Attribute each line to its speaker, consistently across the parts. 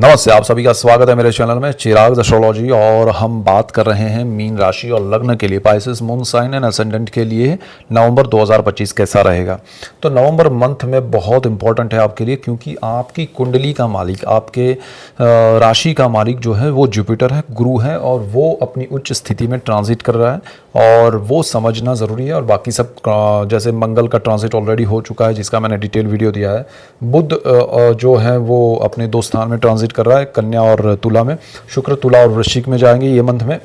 Speaker 1: नमस्ते, आप सभी का स्वागत है मेरे चैनल में चिराग एस्ट्रोलॉजी। और हम बात कर रहे हैं मीन राशि और लग्न के लिए, Pisces moon sign and ascendant के लिए नवंबर 2025 कैसा रहेगा। तो नवंबर मंथ में बहुत इंपॉर्टेंट है आपके लिए, क्योंकि आपकी कुंडली का मालिक, आपके राशि का मालिक जो है वो जुपिटर है, गुरु है, और वो अपनी उच्च स्थिति में ट्रांजिट कर रहा है और वो समझना ज़रूरी है। और बाकी सब जैसे मंगल का ट्रांजिट ऑलरेडी हो चुका है, जिसका मैंने डिटेल वीडियो दिया है। बुध जो है वो अपने दो स्थान में ट्रांजिट कर रहा है, कन्या और तुला में। शुक्र तुला और वृश्चिक में जाएंगे ये मंथ में।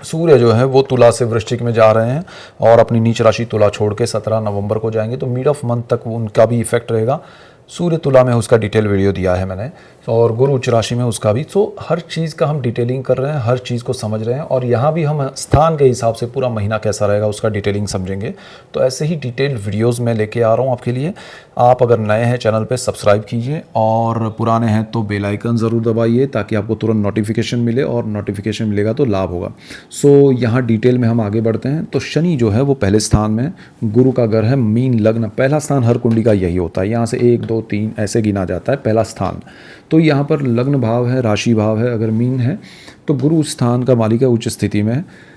Speaker 1: सूर्य जो है वो तुला से वृश्चिक में जा रहे हैं और अपनी नीच राशि तुला छोड़ के 17 नवंबर को जाएंगे। तो मिड ऑफ मंथ तक उनका भी इफेक्ट रहेगा। सूर्य तुला में उसका डिटेल वीडियो दिया है मैंने, और गुरु उच्च राशि में उसका भी। तो हर चीज़ का हम डिटेलिंग कर रहे हैं, हर चीज़ को समझ रहे हैं, और यहाँ भी हम स्थान के हिसाब से पूरा महीना कैसा रहेगा उसका डिटेलिंग समझेंगे। तो ऐसे ही डिटेल वीडियोस मैं लेके आ रहा हूँ आपके लिए। आप अगर नए हैं चैनल पे सब्सक्राइब कीजिए, और पुराने हैं तो बेल आइकन ज़रूर दबाइए ताकि आपको तुरंत नोटिफिकेशन मिले, और नोटिफिकेशन मिलेगा तो लाभ होगा। सो यहाँ डिटेल में हम आगे बढ़ते हैं। तो शनि जो है वो पहले स्थान में, गुरु का घर है मीन लग्न। पहला स्थान हर कुंडली का यही होता है, यहाँ से 1 2 3 ऐसे गिना जाता है पहला स्थान। तो यहाँ पर लग्न भाव है, राशि भाव है, अगर मीन है तो गुरु स्थान का मालिक है, उच्च स्थिति में है।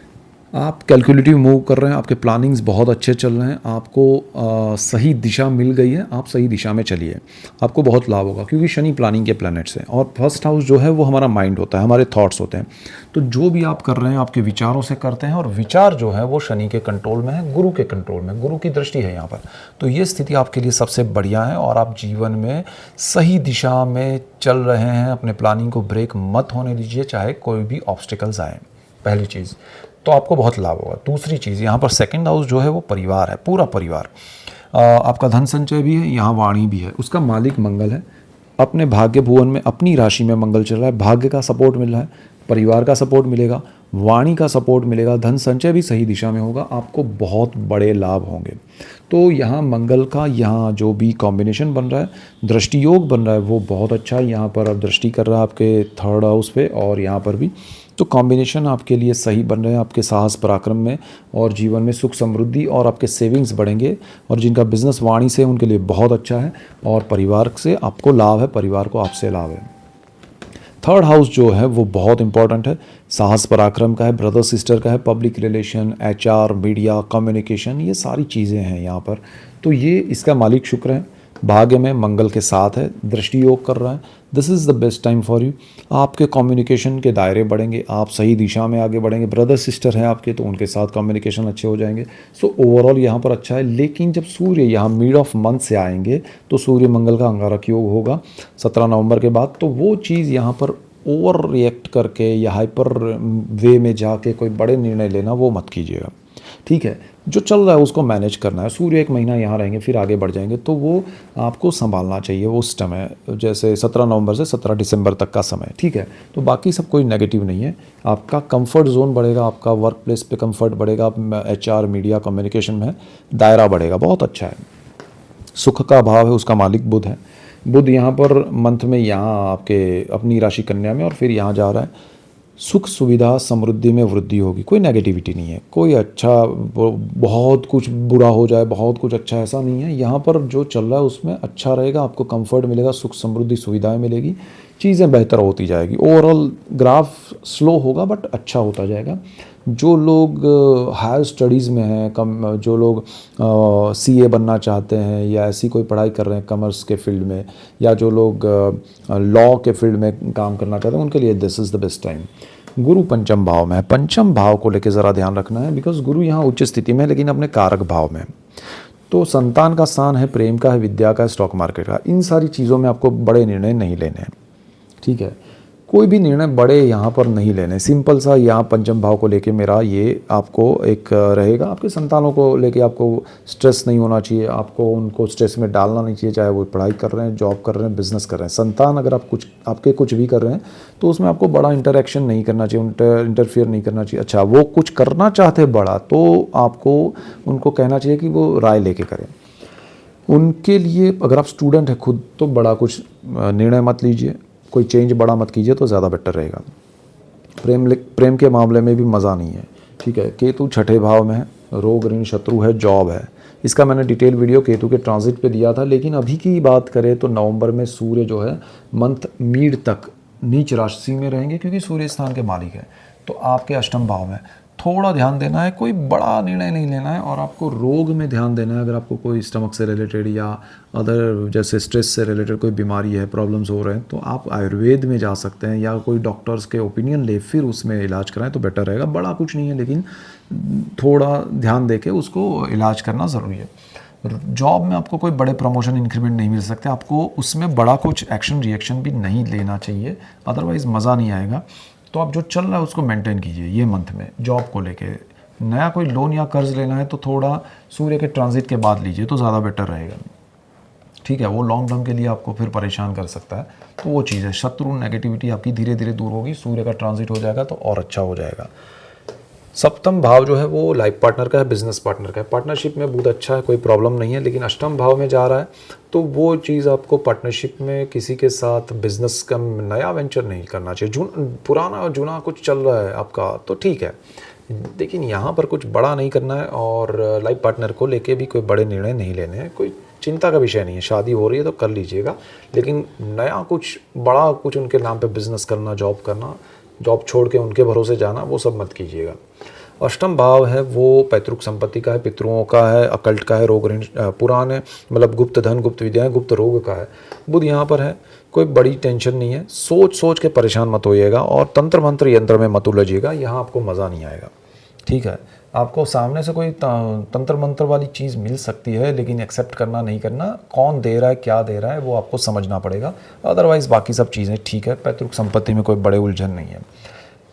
Speaker 1: आप कैलकुलेटिव मूव कर रहे हैं, आपके प्लानिंग्स बहुत अच्छे चल रहे हैं, आपको सही दिशा मिल गई है, आप सही दिशा में चलिए, आपको बहुत लाभ होगा। क्योंकि शनि प्लानिंग के प्लैनेट्स हैं, और फर्स्ट हाउस जो है वो हमारा माइंड होता है, हमारे थॉट्स होते हैं। तो जो भी आप कर रहे हैं आपके विचारों से करते हैं, और विचार जो है वो शनि के कंट्रोल में है, गुरु के कंट्रोल में, गुरु की दृष्टि है यहाँ पर। तो ये स्थिति आपके लिए सबसे बढ़िया है, और आप जीवन में सही दिशा में चल रहे हैं। अपने प्लानिंग को ब्रेक मत होने दीजिए, चाहे कोई भी ऑब्स्टिकल्स आए। पहली चीज़ तो आपको बहुत लाभ होगा। दूसरी चीज़, यहाँ पर सेकंड हाउस जो है वो परिवार है, पूरा परिवार। आपका धन संचय भी है, यहाँ वाणी भी है, उसका मालिक मंगल है। अपने भाग्य भुवन में अपनी राशि में मंगल चल रहा है, भाग्य का सपोर्ट मिल रहा है, परिवार का सपोर्ट मिलेगा, वाणी का सपोर्ट मिलेगा, धन संचय भी सही दिशा में होगा, आपको बहुत बड़े लाभ होंगे। तो यहाँ मंगल का यहाँ जो भी कॉम्बिनेशन बन रहा है, दृष्टि योग बन रहा है, वो बहुत अच्छा है। यहाँ पर अब दृष्टि कर रहा है आपके थर्ड हाउस पे, और यहाँ पर भी तो कॉम्बिनेशन आपके लिए सही बन रहे हैं, आपके साहस पराक्रम में, और जीवन में सुख समृद्धि, और आपके सेविंग्स बढ़ेंगे। और जिनका बिजनेस वाणी से उनके लिए बहुत अच्छा है, और परिवार से आपको लाभ है, परिवार को आपसे लाभ है। थर्ड हाउस जो है वो बहुत इंपॉर्टेंट है, साहस पराक्रम का है, ब्रदर सिस्टर का है, public relation, HR, media, communication, ये सारी चीज़ें हैं यहाँ पर। तो ये इसका मालिक शुक्र है, भाग्य में मंगल के साथ है, दृष्टि योग कर रहा है। This is the best time for you. आपके कम्युनिकेशन के दायरे बढ़ेंगे, आप सही दिशा में आगे बढ़ेंगे। ब्रदर सिस्टर हैं आपके, तो उनके साथ कम्युनिकेशन अच्छे हो जाएंगे। सो ओवरऑल यहाँ पर अच्छा है। लेकिन जब सूर्य यहाँ मिड ऑफ मंथ से आएंगे तो सूर्य मंगल का अंगारक योग होगा 17 नवंबर के बाद। तो वो चीज़ यहाँ पर ओवर रिएक्ट करके या हाइपर वे में जाके कोई बड़े निर्णय लेना वो मत कीजिएगा, ठीक है। जो चल रहा है उसको मैनेज करना है। सूर्य 1 महीना यहाँ रहेंगे, फिर आगे बढ़ जाएंगे, तो वो आपको संभालना चाहिए वो समय, जैसे 17 नवंबर से 17 दिसंबर तक का समय, ठीक है। तो बाकी सब कोई नेगेटिव नहीं है। आपका कंफर्ट जोन बढ़ेगा, आपका वर्क प्लेस पे कंफर्ट बढ़ेगा, एचआर, मीडिया, कम्युनिकेशन में दायरा बढ़ेगा, बहुत अच्छा है। सुख का भाव है, उसका मालिक बुध है। बुध यहाँ पर मंथ में यहाँ आपके अपनी राशि कन्या में, और फिर यहाँ जा रहा है। सुख सुविधा समृद्धि में वृद्धि होगी, कोई नेगेटिविटी नहीं है, कोई अच्छा बहुत कुछ बुरा हो जाए, बहुत कुछ अच्छा, ऐसा नहीं है। यहाँ पर जो चल रहा है उसमें अच्छा रहेगा, आपको कंफर्ट मिलेगा, सुख समृद्धि सुविधाएं मिलेगी, चीज़ें बेहतर होती जाएगी। ओवरऑल ग्राफ स्लो होगा बट अच्छा होता जाएगा। जो लोग हायर स्टडीज़ में हैं, जो लोग सीए बनना चाहते हैं, या ऐसी कोई पढ़ाई कर रहे हैं कॉमर्स के फील्ड में, या जो लोग लॉ के फील्ड में काम करना चाहते हैं, उनके लिए this is the best time. गुरु पंचम भाव में है, पंचम भाव को लेकर ज़रा ध्यान रखना है, बिकॉज गुरु यहाँ उच्च स्थिति में है, लेकिन अपने कारक भाव में। तो संतान का स्थान है, प्रेम का है, विद्या का है, स्टॉक मार्केट का। इन सारी चीज़ों में आपको बड़े निर्णय नहीं लेने हैं, ठीक है। कोई भी निर्णय बड़े यहाँ पर नहीं लेने। सिंपल सा यहाँ पंचम भाव को लेके मेरा ये आपको एक रहेगा। आपके संतानों को लेके आपको स्ट्रेस नहीं होना चाहिए, आपको उनको स्ट्रेस में डालना नहीं चाहिए, चाहे वो पढ़ाई कर रहे हैं, जॉब कर रहे हैं, बिजनेस कर रहे हैं। संतान अगर आप कुछ भी कर रहे हैं तो उसमें आपको बड़ा इंटरेक्शन नहीं करना चाहिए, इंटरफियर नहीं करना चाहिए। अच्छा, वो कुछ करना चाहते हैं बड़ा, तो आपको उनको कहना चाहिए कि वो राय लेके करें। उनके लिए अगर आप स्टूडेंट हैं खुद, तो बड़ा कुछ निर्णय मत लीजिए, कोई चेंज बड़ा मत कीजिए, तो ज़्यादा बेटर रहेगा। प्रेम के मामले में भी मज़ा नहीं है, ठीक है। केतु छठे भाव में है, रोग ऋण शत्रु है, जॉब है, इसका मैंने डिटेल वीडियो केतु के ट्रांजिट पे दिया था। लेकिन अभी की बात करें तो नवंबर में सूर्य जो है मंथ मिड तक नीच राशि में रहेंगे, क्योंकि सूर्य स्थान के मालिक है। तो आपके अष्टम भाव में थोड़ा ध्यान देना है, कोई बड़ा निर्णय नहीं लेना है, और आपको रोग में ध्यान देना है। अगर आपको कोई स्टमक से रिलेटेड या अदर जैसे स्ट्रेस से रिलेटेड कोई बीमारी है, प्रॉब्लम्स हो रहे हैं, तो आप आयुर्वेद में जा सकते हैं या कोई डॉक्टर्स के ओपिनियन ले फिर उसमें इलाज कराएं तो बेटर रहेगा। बड़ा कुछ नहीं है, लेकिन थोड़ा ध्यान दे के उसको इलाज करना ज़रूरी है। जॉब में आपको कोई बड़े प्रमोशन इंक्रीमेंट नहीं मिल सकते, आपको उसमें बड़ा कुछ एक्शन रिएक्शन भी नहीं लेना चाहिए, अदरवाइज़ मज़ा नहीं आएगा। तो आप जो चल रहा है उसको मेंटेन कीजिए ये मंथ में। जॉब को लेके नया कोई लोन या कर्ज लेना है तो थोड़ा सूर्य के ट्रांजिट के बाद लीजिए तो ज़्यादा बेटर रहेगा। ठीक है, वो लॉन्ग टर्म के लिए आपको फिर परेशान कर सकता है, तो वो चीज़ है। शत्रु नेगेटिविटी आपकी धीरे धीरे दूर होगी, सूर्य का ट्रांजिट हो जाएगा तो और अच्छा हो जाएगा। सप्तम भाव जो है वो लाइफ पार्टनर का है, बिजनेस पार्टनर का है। पार्टनरशिप में बहुत अच्छा है, कोई प्रॉब्लम नहीं है। लेकिन अष्टम भाव में जा रहा है तो वो चीज़ आपको पार्टनरशिप में किसी के साथ बिजनेस का नया वेंचर नहीं करना चाहिए। पुराना जूना कुछ चल रहा है आपका तो ठीक है, लेकिन यहाँ पर कुछ बड़ा नहीं करना है। और लाइफ पार्टनर को लेके भी कोई बड़े निर्णय नहीं लेने हैं, कोई चिंता का विषय नहीं है। शादी हो रही है तो कर लीजिएगा, लेकिन नया कुछ बड़ा कुछ उनके नाम पे बिजनेस करना, जॉब करना, जॉब छोड़ के उनके भरोसे जाना, वो सब मत कीजिएगा। अष्टम भाव है वो पैतृक संपत्ति का है, पितरों का है, अकल्ट का है, रोग ऋण पुराण है, मतलब गुप्त धन, गुप्त विद्याएं, गुप्त रोग का है। बुध यहाँ पर है, कोई बड़ी टेंशन नहीं है। सोच सोच के परेशान मत होइएगा और तंत्र मंत्र यंत्र में मत उलझिएगा, यहाँ आपको मज़ा नहीं आएगा। ठीक है, आपको सामने से कोई तंत्र मंत्र वाली चीज़ मिल सकती है, लेकिन एक्सेप्ट करना नहीं करना, कौन दे रहा है क्या दे रहा है वो आपको समझना पड़ेगा। अदरवाइज़ बाकी सब चीज़ें ठीक है, पैतृक संपत्ति में कोई बड़े उलझन नहीं है।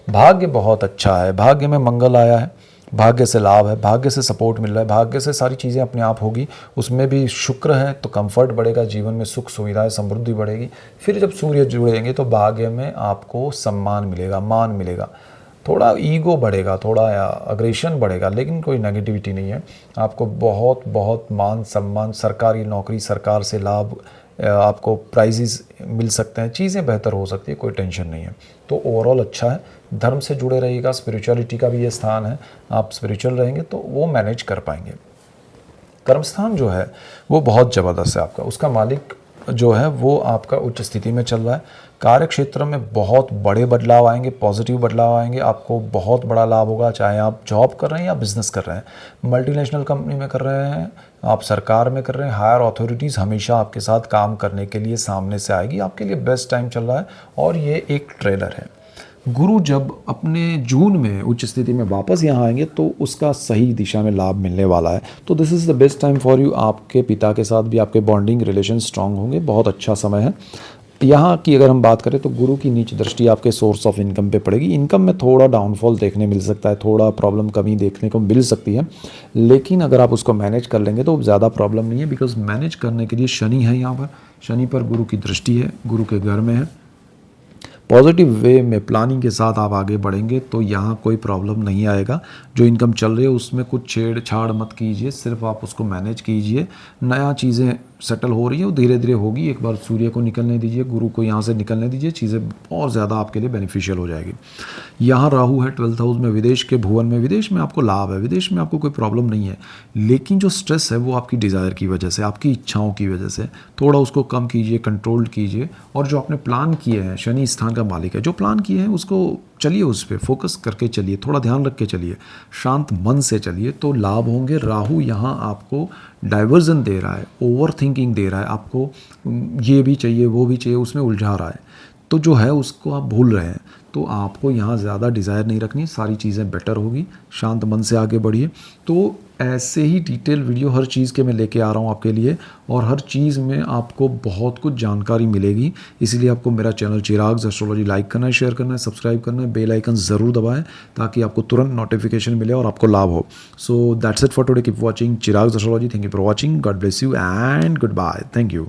Speaker 1: भाग्य बहुत अच्छा है, भाग्य में मंगल आया है, भाग्य से लाभ है, भाग्य से सपोर्ट मिल रहा है, भाग्य से सारी चीज़ें अपने आप होगी। उसमें भी शुक्र है तो कंफर्ट बढ़ेगा, जीवन में सुख सुविधाएं समृद्धि बढ़ेगी। फिर जब सूर्य जुड़ेंगे तो भाग्य में आपको सम्मान मिलेगा, मान मिलेगा, थोड़ा ईगो बढ़ेगा, थोड़ा अग्रेशन बढ़ेगा, लेकिन कोई नेगेटिविटी नहीं है। आपको बहुत बहुत मान सम्मान, सरकारी नौकरी, सरकार से लाभ, आपको प्राइजेस मिल सकते हैं, चीज़ें बेहतर हो सकती है, कोई टेंशन नहीं है। तो ओवरऑल अच्छा है। धर्म से जुड़े रहिएगा, स्पिरिचुअलिटी का भी ये स्थान है, आप स्पिरिचुअल रहेंगे तो वो मैनेज कर पाएंगे। कर्मस्थान जो है वो बहुत ज़बरदस्त है आपका, उसका मालिक जो है वो आपका उच्च स्थिति में चल रहा है। कार्य क्षेत्र में बहुत बड़े बदलाव आएंगे, पॉजिटिव बदलाव आएंगे, आपको बहुत बड़ा लाभ होगा। चाहे आप जॉब कर रहे हैं या बिजनेस कर रहे हैं, मल्टीनेशनल कंपनी में कर रहे हैं, आप सरकार में कर रहे हैं, हायर अथॉरिटीज़ हमेशा आपके साथ काम करने के लिए सामने से आएगी। आपके लिए बेस्ट टाइम चल रहा है और ये एक ट्रेलर है। गुरु जब अपने जून में उच्च स्थिति में वापस यहाँ आएंगे तो उसका सही दिशा में लाभ मिलने वाला है। तो this is the best time for you. आपके पिता के साथ भी आपके बॉन्डिंग रिलेशन स्ट्रांग होंगे, बहुत अच्छा समय है। यहाँ की अगर हम बात करें तो गुरु की नीच दृष्टि आपके सोर्स ऑफ इनकम पे पड़ेगी। इनकम में थोड़ा डाउनफॉल देखने मिल सकता है, थोड़ा प्रॉब्लम कमी देखने को मिल सकती है, लेकिन अगर आप उसको मैनेज कर लेंगे तो ज़्यादा प्रॉब्लम नहीं है। बिकॉज मैनेज करने के लिए शनि है, यहाँ पर शनि पर गुरु की दृष्टि है, गुरु के घर में है। पॉजिटिव वे में प्लानिंग के साथ आप आगे बढ़ेंगे तो यहाँ कोई प्रॉब्लम नहीं आएगा। जो इनकम चल रही है उसमें कुछ छेड़छाड़ मत कीजिए, सिर्फ आप उसको मैनेज कीजिए। नया चीज़ें सेटल हो रही है वो धीरे धीरे होगी। एक बार सूर्य को निकलने दीजिए, गुरु को यहाँ से निकलने दीजिए, चीज़ें और ज़्यादा आपके लिए बेनिफिशियल हो जाएगी। यहाँ राहु है 12th हाउस में, विदेश के भुवन में। विदेश में आपको लाभ है, विदेश में आपको कोई प्रॉब्लम नहीं है, लेकिन जो स्ट्रेस है वो आपकी डिज़ायर की वजह से, आपकी इच्छाओं की वजह से। थोड़ा उसको कम कीजिए, कंट्रोल कीजिए। और जो आपने प्लान किए हैं, शनि स्थान का मालिक है, जो प्लान किए हैं उसको चलिए, उस पर फोकस करके चलिए, थोड़ा ध्यान रख के चलिए, शांत मन से चलिए तो लाभ होंगे। राहु यहाँ आपको डाइवर्जन दे रहा है, ओवर थिंकिंग दे रहा है, आपको ये भी चाहिए वो भी चाहिए, उसमें उलझा रहा है, तो जो है उसको आप भूल रहे हैं। तो आपको यहाँ ज़्यादा डिज़ायर नहीं रखनी, सारी चीज़ें बेटर होगी। शांत मन से आगे बढ़िए। तो ऐसे ही डिटेल वीडियो हर चीज़ के मैं लेके आ रहा हूँ आपके लिए, और हर चीज़ में आपको बहुत कुछ जानकारी मिलेगी। इसलिए आपको मेरा चैनल चिराग्स एस्ट्रोलॉजी लाइक करना है, शेयर करना है, सब्सक्राइब करना है, बेल आइकन ज़रूर दबाएं ताकि आपको तुरंत नोटिफिकेशन मिले और आपको लाभ हो। So that's it for today. Keep watching Chirag's astrology. Thank you for watching. God bless you and goodbye. Thank you.